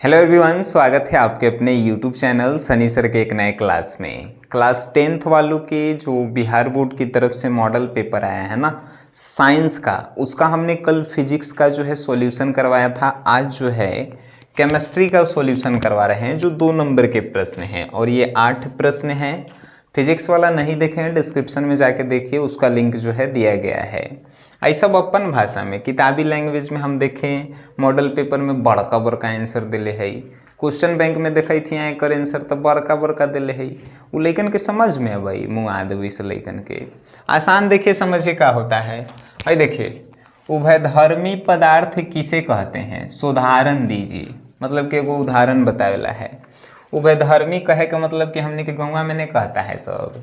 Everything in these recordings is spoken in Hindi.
हेलो एवरीवन, स्वागत है आपके अपने यूट्यूब चैनल सनी सर के एक नए क्लास में। क्लास 10th वालों के जो बिहार बोर्ड की तरफ से मॉडल पेपर आया है ना साइंस का, उसका हमने कल फिजिक्स का जो है सॉल्यूशन करवाया था। आज जो है केमिस्ट्री का सॉल्यूशन करवा रहे हैं, जो 2 नंबर के प्रश्न हैं और ये 8 प्रश्न हैं। फिजिक्स वाला नहीं देखे हैं, डिस्क्रिप्शन में जाके देखिए, उसका लिंक जो है दिया गया है। आई सब अपन भाषा में किताबी लैंग्वेज में हम देखें, मॉडल पेपर में बड़का बड़का आंसर दिले है। क्वेश्चन बैंक में देखी थी एकर आंसर तो बड़का बड़का दिले है। वो लेकिन के समझ में है भाई, मुँह देवी से लेकिन के आसान देखिए समझिए क्या होता है। भाई देखिए, उभयधर्मी पदार्थ किसे कहते हैं, सुधारण दीजिए। मतलब कि एगो उदाहरण बतावेला है। उभयधर्मी कहे का मतलब कि हमने के गंगा में नहीं कहता है सब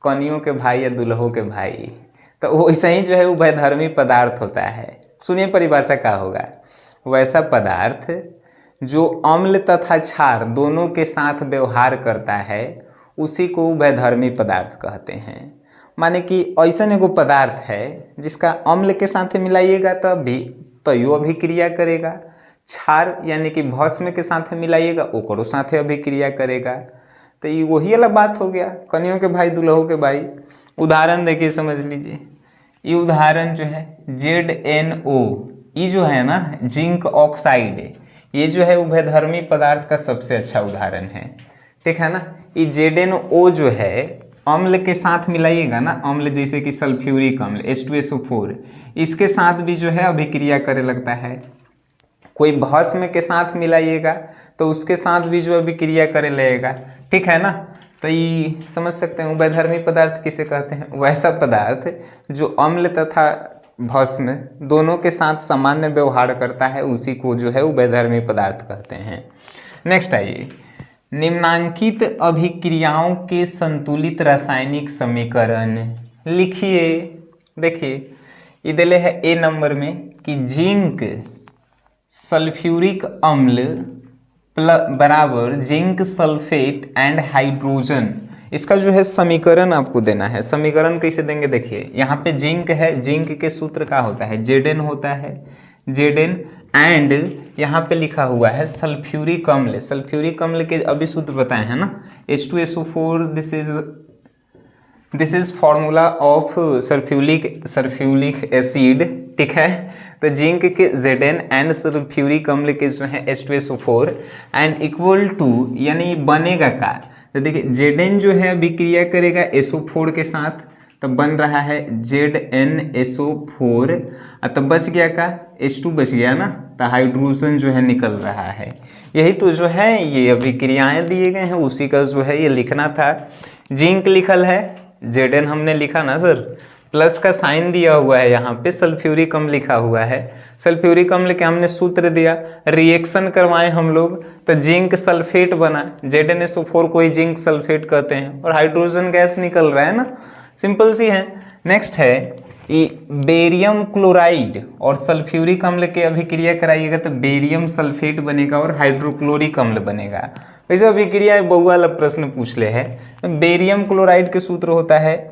कनियों के भाई या दुल्हों के भाई, तो वैसा ही जो है उभयधर्मी पदार्थ होता है। सुनिए परिभाषा क्या होगा। वैसा पदार्थ जो अम्ल तथा क्षार दोनों के साथ व्यवहार करता है उसी को उभयधर्मी पदार्थ कहते हैं। माने कि ऐसा एगो पदार्थ है जिसका अम्ल के साथ मिलाइएगा तो यो अभिक्रिया करेगा, क्षार यानी कि भस्म के साथ मिलाइएगा ओकरो साथे अभिक्रिया करेगा। तो ये वही वाला बात हो गया, कनियों के भाई दुल्हों के भाई। उदाहरण देखिए, समझ लीजिए। ये उदाहरण जो है ZnO, ये जो है ना जिंक ऑक्साइड, ये जो है उभयधर्मी पदार्थ का सबसे अच्छा उदाहरण है। ठीक है ना। ये ZnO जो है अम्ल के साथ मिलाइएगा ना, अम्ल जैसे कि सल्फ्यूरिक अम्ल H2SO4, इसके साथ भी जो है अभिक्रिया करे लगता है। कोई भस्म के साथ मिलाइएगा तो उसके साथ भी जो अभिक्रिया करे लगेगा। ठीक है ना। तो ये समझ सकते हैं उभयधर्मी पदार्थ किसे कहते हैं। वैसा पदार्थ जो अम्ल तथा भस्म दोनों के साथ सामान्य व्यवहार करता है उसी को जो है उभयधर्मी पदार्थ कहते हैं। नेक्स्ट आइए, निम्नांकित अभिक्रियाओं के संतुलित रासायनिक समीकरण लिखिए। देखिए, ये दिले है A नंबर में कि जिंक सल्फ्यूरिक अम्ल बराबर जिंक सल्फेट एंड हाइड्रोजन, इसका जो है समीकरण आपको देना है। समीकरण कैसे देंगे, देखिए यहाँ पे जिंक है, जिंक के सूत्र का होता है Zn होता है, Zn एंड यहाँ पे लिखा हुआ है सल्फ्यूरिक अम्ल। सल्फ्यूरिक अम्ल के अभी सूत्र बताए हैं ना, H2SO4, this is formula of sulphuric acid. ठीक है। तो जिंक के Zn एंड सल्फ्यूरिक अम्ल के जो है H2SO4 एंड इक्वल टू, यानी बनेगा का, तो देखिए Zn जो है अभिक्रिया करेगा SO4 के साथ, तो बन रहा है ZnSO4, तो बच गया का H2 बच गया ना, तो हाइड्रोजन जो है निकल रहा है। यही तो जो है ये अभिक्रियाएं दिए गए हैं, उसी का जो है ये लिखना था। जिंक लिखल है, Zn हमने लिखा ना सर, प्लस का साइन दिया हुआ है यहाँ पे, सल्फ्यूरिक अम्ल लिखा हुआ है। सल्फ्यूरिक अम्ल के हमने सूत्र दिया, रिएक्शन करवाए हम लोग तो जिंक सल्फेट बना, ZnSO4 को ही जिंक सल्फेट कहते हैं, और हाइड्रोजन गैस निकल रहा है ना, सिंपल सी है। नेक्स्ट है ये बेरियम क्लोराइड और सल्फ्यूरिक अम्ल के अभिक्रिया कराइएगा तो बेरियम सल्फेट बनेगा और हाइड्रोक्लोरिक अम्ल बनेगा। वैसे अभिक्रिया बहु वाला प्रश्न पूछ ले है। बेरियम क्लोराइड के सूत्र होता है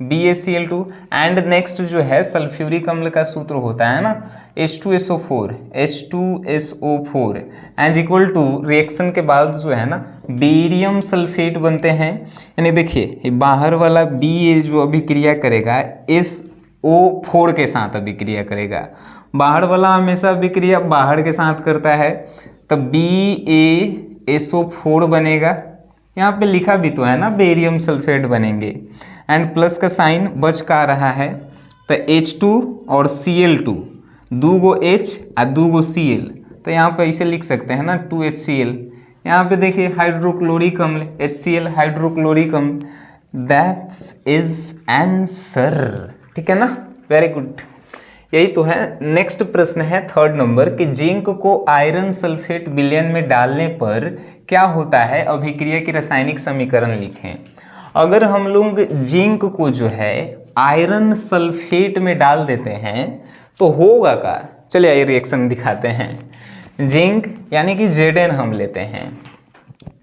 BaCl2 एंड नेक्स्ट जो है सल्फ्यूरिक अम्ल का सूत्र होता है ना H2SO4 and equal to, reaction के बाद जो है ना बेरियम सल्फेट बनते हैं। यानी देखिए बाहर वाला Ba जो अभिक्रिया करेगा SO4 के साथ अभिक्रिया करेगा, बाहर वाला हमेशा अभिक्रिया बाहर के साथ करता है, तो BaSO4 बनेगा। यहाँ पे लिखा भी तो है ना बेरियम सल्फेट बनेंगे, एंड प्लस का साइन बच का रहा है, तो H2 और Cl2, 2 H और 2 Cl, तो यहाँ पे ऐसे लिख सकते हैं ना 2HCl। यहाँ पे देखिए हाइड्रोक्लोरिक अम्ल HCl, हाइड्रोक्लोरिक अम्ल, दैट्स इज आंसर। ठीक है ना, वेरी गुड, यही तो है। नेक्स्ट प्रश्न है 3rd नंबर कि जिंक को आयरन सल्फेट विलयन में डालने पर क्या होता है, अभिक्रिया की रासायनिक समीकरण लिखें। अगर हम लोग जिंक को जो है आयरन सल्फेट में डाल देते हैं तो होगा का, चलिए आइए रिएक्शन दिखाते हैं। जिंक यानी कि Zn हम लेते हैं,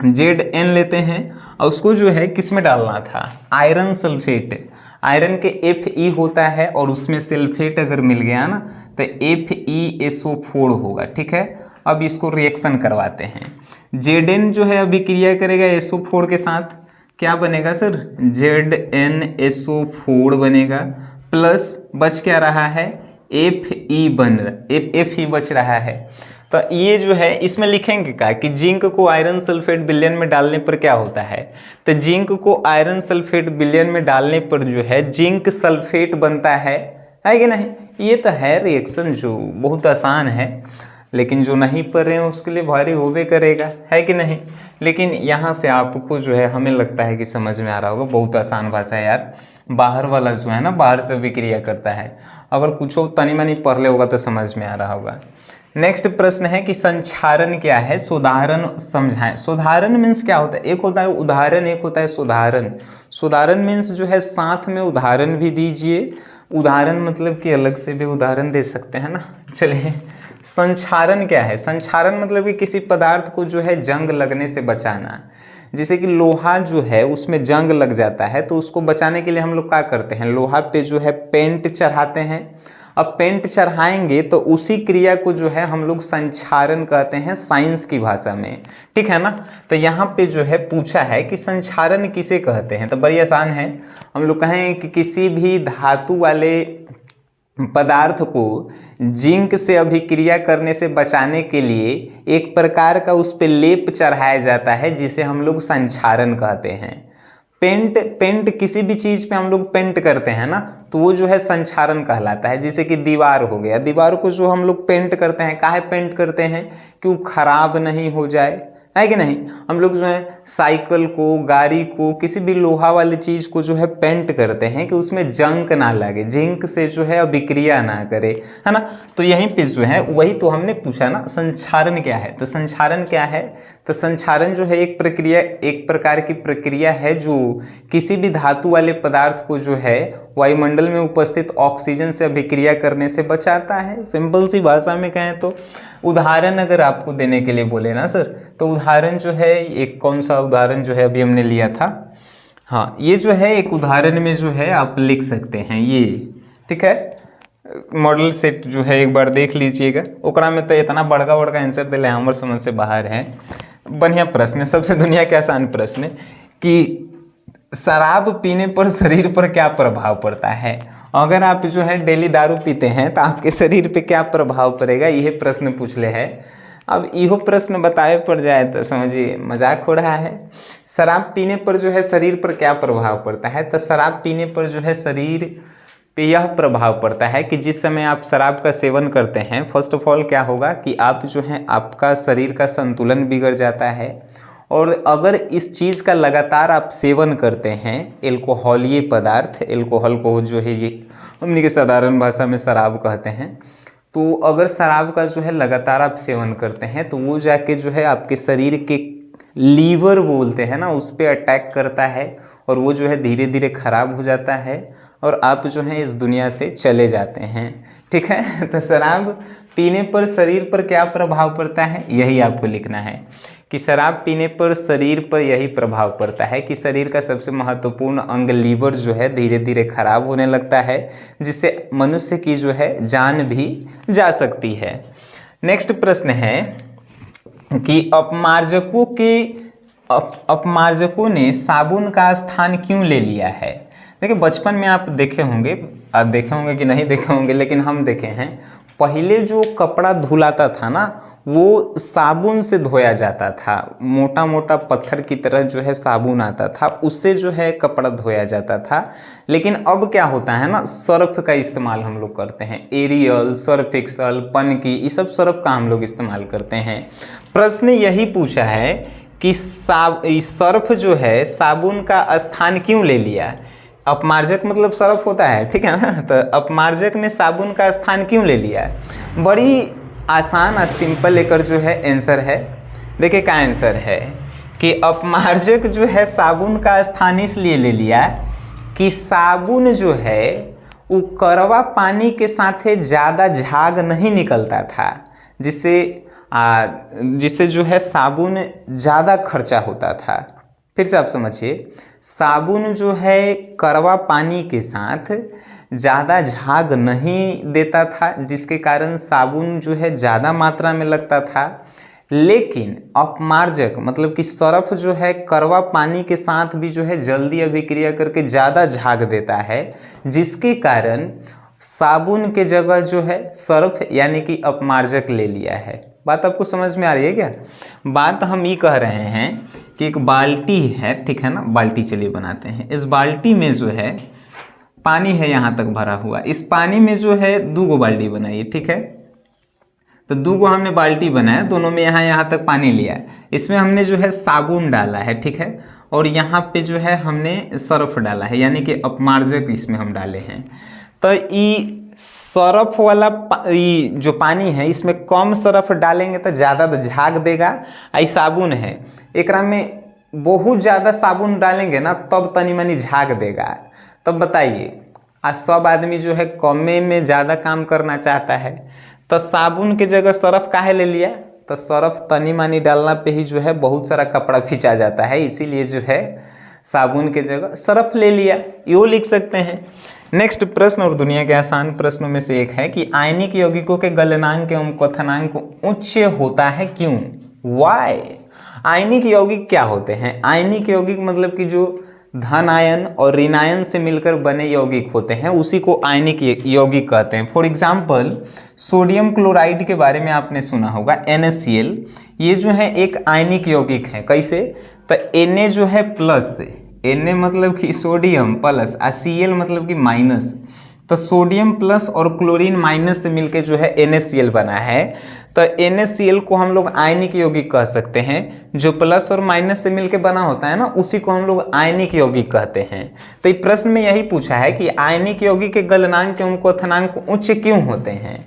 Zn लेते हैं और उसको जो है किस में डालना था, आयरन सल्फेट। आयरन के Fe होता है और उसमें सल्फेट अगर मिल गया ना तो FeSO4 होगा, ठीक है। अब इसको रिएक्शन करवाते हैं। Zn जो है अभिक्रिया करेगा SO4 के साथ, क्या बनेगा सर, ZnSO4 बनेगा, प्लस बच क्या रहा है, Fe बच रहा है। तो ये जो है इसमें लिखेंगे क्या कि जिंक को आयरन सल्फेट विलयन में डालने पर क्या होता है, तो जिंक को आयरन सल्फेट विलयन में डालने पर जो है जिंक सल्फेट बनता है कि नहीं। ये तो है रिएक्शन जो बहुत आसान है, लेकिन जो नहीं पढ़ रहे हैं उसके लिए भारी होवे करेगा, है कि नहीं। लेकिन यहाँ से आपको जो है हमें लगता है कि समझ में आ रहा होगा, बहुत आसान भाषा है यार। बाहर वाला जो है ना, बाहर से अभिक्रिया करता है, अगर कुछ तनी मनी पढ़ ले होगा तो समझ में आ रहा होगा। नेक्स्ट प्रश्न है कि संक्षारण क्या है, सुधारण समझाएं। सुधारण मीन्स क्या होता है, एक होता है उदाहरण, एक होता है सुधारण। सुधारण मीन्स जो है साथ में उदाहरण भी दीजिए, उदाहरण मतलब कि अलग से भी उदाहरण दे सकते हैं ना। चलिए, संक्षारण क्या है, संक्षारण मतलब कि किसी पदार्थ को जो है जंग लगने से बचाना। जैसे कि लोहा जो है उसमें जंग लग जाता है, तो उसको बचाने के लिए हम लोग क्या करते हैं, लोहा पे जो है पेंट चढ़ाते हैं। अब पेंट चढ़ाएंगे तो उसी क्रिया को जो है हम लोग संक्षारण कहते हैं साइंस की भाषा में, ठीक है ना। तो यहाँ पे जो है पूछा है कि संक्षारण किसे कहते हैं, तो बड़ी आसान है। हम लोग कहें कि किसी भी धातु वाले पदार्थ को जिंक से अभिक्रिया करने से बचाने के लिए एक प्रकार का उस पर लेप चढ़ाया जाता है, जिसे हम लोग संक्षारण कहते हैं। पेंट किसी भी चीज़ पे हम लोग पेंट करते हैं ना, तो वो जो है संक्षारण कहलाता है। जैसे कि दीवार हो गया, दीवार को जो हम लोग पेंट करते हैं, काहे पेंट करते हैं, कि वो खराब नहीं हो जाए, है कि नहीं। हम लोग जो है साइकिल को, गाड़ी को, किसी भी लोहा वाली चीज़ को जो है पेंट करते हैं कि उसमें जंग ना लगे, जिंक से जो है अभिक्रिया ना करे, है ना। तो यहीं पे जो है वही तो हमने पूछा ना, संक्षारण क्या है। तो संक्षारण क्या है, तो संक्षारण जो है एक प्रक्रिया, एक प्रकार की प्रक्रिया है जो किसी भी धातु वाले पदार्थ को जो है वायुमंडल में उपस्थित ऑक्सीजन से अभिक्रिया करने से बचाता है। सिंपल सी भाषा में कहें तो उदाहरण अगर आपको देने के लिए बोले ना सर, तो उदाहरण जो है एक कौन सा उदाहरण जो है अभी हमने लिया था, हाँ ये जो है एक उदाहरण में जो है आप लिख सकते हैं ये, ठीक है। मॉडल सेट जो है एक बार देख लीजिएगा, ओकरा में तो इतना बड़का बड़का आंसर दिले हमारे समझ से बाहर है। बढ़िया प्रश्न है, सबसे दुनिया के आसान प्रश्न है कि शराब पीने पर शरीर पर क्या प्रभाव पड़ता है। अगर आप जो है डेली दारू पीते हैं तो आपके शरीर पे क्या प्रभाव पड़ेगा, यह प्रश्न पूछ ले है। अब इहो प्रश्न बताए पड़ जाए तो समझिए मजाक हो रहा है। शराब पीने पर जो है शरीर पर क्या प्रभाव पड़ता है, तो शराब पीने पर जो है शरीर पे यह प्रभाव पड़ता है कि जिस समय आप शराब का सेवन करते हैं, फर्स्ट ऑफ ऑल क्या होगा कि आप जो है आपका शरीर का संतुलन बिगड़ जाता है। और अगर इस चीज़ का लगातार आप सेवन करते हैं, एल्कोहलीय पदार्थ, एल्कोहल को जो है ये हमने के साधारण भाषा में शराब कहते हैं, तो अगर शराब का जो है लगातार आप सेवन करते हैं तो वो जाके जो है आपके शरीर के लीवर बोलते हैं ना, उस पर अटैक करता है और वो जो है धीरे धीरे खराब हो जाता है और आप जो है इस दुनिया से चले जाते हैं, ठीक है। तो शराब पीने पर शरीर पर क्या प्रभाव पड़ता है, यही आपको लिखना है कि शराब पीने पर शरीर पर यही प्रभाव पड़ता है कि शरीर का सबसे महत्वपूर्ण अंग लीवर जो है धीरे धीरे खराब होने लगता है, जिससे मनुष्य की जो है जान भी जा सकती है। नेक्स्ट प्रश्न है कि अपमार्जकों ने साबुन का स्थान क्यों ले लिया है। देखिए बचपन में आप देखे होंगे कि नहीं देखे होंगे, लेकिन हम देखे हैं पहले जो कपड़ा धुलाता था ना वो साबुन से धोया जाता था, मोटा मोटा पत्थर की तरह जो है साबुन आता था, उससे जो है कपड़ा धोया जाता था। लेकिन अब क्या होता है ना, सर्फ का इस्तेमाल हम लोग करते हैं, एरियल, सर्फ एक्सल, पनकी, ये सब सर्फ का हम लोग इस्तेमाल करते हैं। प्रश्न यही पूछा है कि सर्फ जो है साबुन का स्थान क्यों ले लिया। अपमार्जक मतलब सर्फ होता है, ठीक है ना, तो अपमार्जक ने साबुन का स्थान क्यों ले लिया। बड़ी आसान और सिंपल एक जो है आंसर है। देखिए क्या आंसर है कि अपमार्जक जो है साबुन का स्थान इसलिए ले लिया कि साबुन जो है वो कड़वा पानी के साथ ज़्यादा झाग नहीं निकलता था, जिससे जो है साबुन ज़्यादा खर्चा होता था। फिर से आप समझिए, साबुन जो है कड़वा पानी के साथ ज़्यादा झाग नहीं देता था, जिसके कारण साबुन जो है ज़्यादा मात्रा में लगता था, लेकिन अपमार्जक मतलब कि सरफ जो है कड़वा पानी के साथ भी जो है जल्दी अभिक्रिया करके ज़्यादा झाग देता है, जिसके कारण साबुन के जगह जो है सरफ यानी कि अपमार्जक ले लिया है। बात आपको समझ में आ रही है क्या? बात हम ये कह रहे हैं कि एक बाल्टी है, ठीक है ना, बाल्टी चलिए बनाते हैं। इस बाल्टी में जो है पानी है यहाँ तक भरा हुआ, इस पानी में जो है 2 बाल्टी बनाइए, ठीक है। तो 2 हमने बाल्टी बनाया, दोनों में यहाँ तक पानी लिया है, इसमें हमने जो है साबुन डाला है, ठीक है, और यहाँ पे जो है हमने सर्फ डाला है, यानी कि अपमार्जक इसमें हम डाले हैं। तो ये सरफ वाला ये जो पानी है इसमें कम सरफ डालेंगे तो ज़्यादा झाग देगा। आई साबुन है, एकरा में बहुत ज़्यादा साबुन डालेंगे ना तब तनी मनी झाग देगा। तब बताइए, आज सब आदमी जो है कमे में ज़्यादा काम करना चाहता है, तो साबुन के जगह सरफ काहे ले लिया? तो सरफ तनी मानी डालना पे ही जो है बहुत सारा कपड़ा खिंचा जाता है, इसीलिए जो है साबुन के जगह सरफ ले लिया, यो लिख सकते हैं। नेक्स्ट प्रश्न और दुनिया के आसान प्रश्नों में से एक है कि आयनिक यौगिकों के गलनांक एवं क्वथनांक उच्च होता है, क्यों? वाई? आयनिक यौगिक क्या होते हैं? आयनिक यौगिक मतलब कि जो धन आयन और ऋण आयन से मिलकर बने यौगिक होते हैं, उसी को आयनिक यौगिक कहते हैं। फॉर एग्जाम्पल सोडियम क्लोराइड के बारे में आपने सुना होगा, NaCl, ये जो है एक आयनिक यौगिक है। कैसे? तो Na जो है प्लस, Na मतलब कि सोडियम प्लस, और Cl मतलब कि माइनस, तो सोडियम प्लस और क्लोरीन माइनस से मिलके जो है NaCl बना है। तो NaCl को हम लोग आयनिक यौगिक कह सकते हैं। जो प्लस और माइनस से मिलके बना होता है ना, उसी को हम लोग आयनिक यौगिक कहते हैं। तो ये प्रश्न में यही पूछा है कि आयनिक यौगिक के गलनांक एवं क्वथनांक उच्च क्यों होते हैं?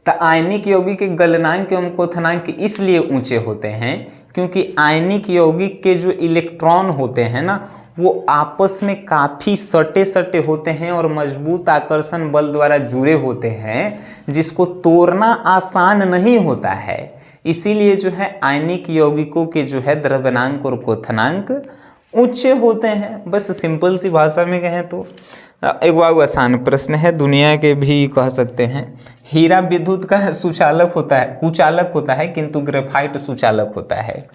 तो आयनिक यौगिक के गलनांक एवं क्वथनांक इसलिए ऊंचे होते हैं क्योंकि आयनिक यौगिक के जो इलेक्ट्रॉन होते हैं ना, वो आपस में काफ़ी सटे सटे होते हैं और मजबूत आकर्षण बल द्वारा जुड़े होते हैं, जिसको तोड़ना आसान नहीं होता है। इसीलिए जो है आयनिक यौगिकों के जो है द्रव्यनांक और क्वथनांक उच्च होते हैं। बस सिंपल सी भाषा में कहें तो एक और आसान प्रश्न है, दुनिया के भी कह सकते हैं। हीरा विद्युत का सुचालक होता है, कुचालक होता है, किंतु ग्रेफाइट सुचालक होता है।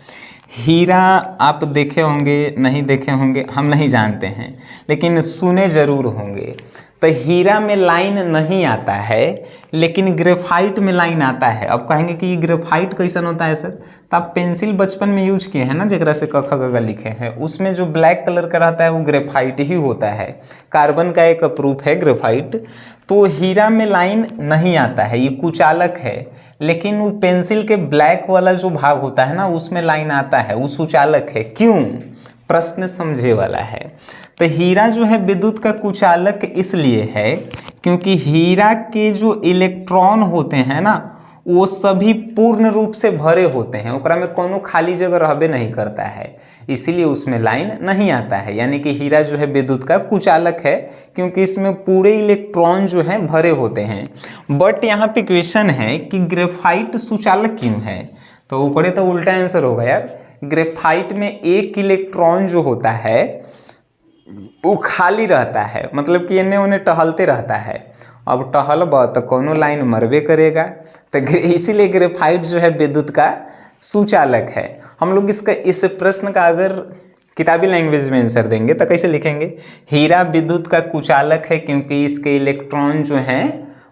हीरा आप देखे होंगे, नहीं देखे होंगे हम नहीं जानते हैं, लेकिन सुने जरूर होंगे। तो हीरा में लाइन नहीं आता है, लेकिन ग्रेफाइट में लाइन आता है। अब कहेंगे कि ये ग्रेफाइट कैसन होता है सर? तो आप पेंसिल बचपन में यूज किए हैं ना, जगह से क ख ग लिखे हैं, उसमें जो ब्लैक कलर का रहता है वो ग्रेफाइट ही होता है। कार्बन का एक प्रूफ है ग्रेफाइट। तो हीरा में लाइन नहीं आता है, ये कुचालक है, लेकिन वो पेंसिल के ब्लैक वाला जो भाग होता है ना, उसमें लाइन आता है, वो सुचालक है। क्यों? प्रश्न समझे वाला है। तो हीरा जो है विद्युत का कुचालक इसलिए है क्योंकि हीरा के जो इलेक्ट्रॉन होते हैं ना, वो सभी पूर्ण रूप से भरे होते हैं, ओकरा में कोनो खाली जगह रहबे नहीं करता है, इसीलिए उसमें लाइन नहीं आता है। यानी कि हीरा जो है विद्युत का कुचालक है क्योंकि इसमें पूरे इलेक्ट्रॉन जो है भरे होते हैं। बट यहाँ पे क्वेश्चन है कि ग्रेफाइट सुचालक क्यों है? तो ऊपर तो उल्टा आंसर होगा यार। ग्रेफाइट में एक इलेक्ट्रॉन जो होता है वो खाली रहता है, मतलब कि इन्हें उन्हें टहलते रहता है। अब टहलब तो कोनो लाइन मरबे करेगा, तो इसीलिए ग्रेफाइट जो है विद्युत का सुचालक है। हम लोग इसका इस प्रश्न का अगर किताबी लैंग्वेज में आंसर देंगे तो कैसे लिखेंगे? हीरा विद्युत का कुचालक है क्योंकि इसके इलेक्ट्रॉन जो हैं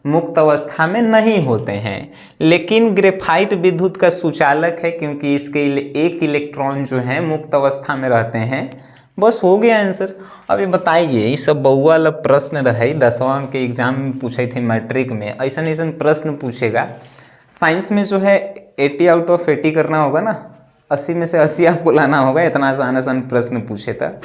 मुक्त अवस्था में नहीं होते हैं, लेकिन ग्रेफाइट विद्युत का सुचालक है क्योंकि इसके एक इलेक्ट्रॉन जो है मुक्त अवस्था में रहते हैं। बस हो गया आंसर। अब ये बताइए, ये सब बहुआ वाला प्रश्न रहे 10वां के एग्जाम में पूछे थे, मैट्रिक में ऐसा ऐसा प्रश्न पूछेगा। साइंस में जो है 80 आउट ऑफ 80 करना होगा ना, 80 में से 80 आपको लाना होगा, इतना आसान आसान प्रश्न पूछे था।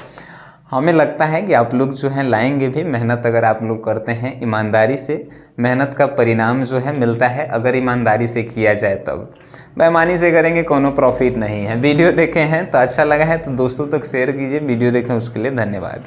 हमें लगता है कि आप लोग जो है लाएंगे भी। मेहनत अगर आप लोग करते हैं ईमानदारी से, मेहनत का परिणाम जो है मिलता है अगर ईमानदारी से किया जाए तब। बेईमानी से करेंगे कोनो प्रॉफिट नहीं है। वीडियो देखे हैं तो अच्छा लगा है तो दोस्तों तक शेयर कीजिए। वीडियो देखें उसके लिए धन्यवाद।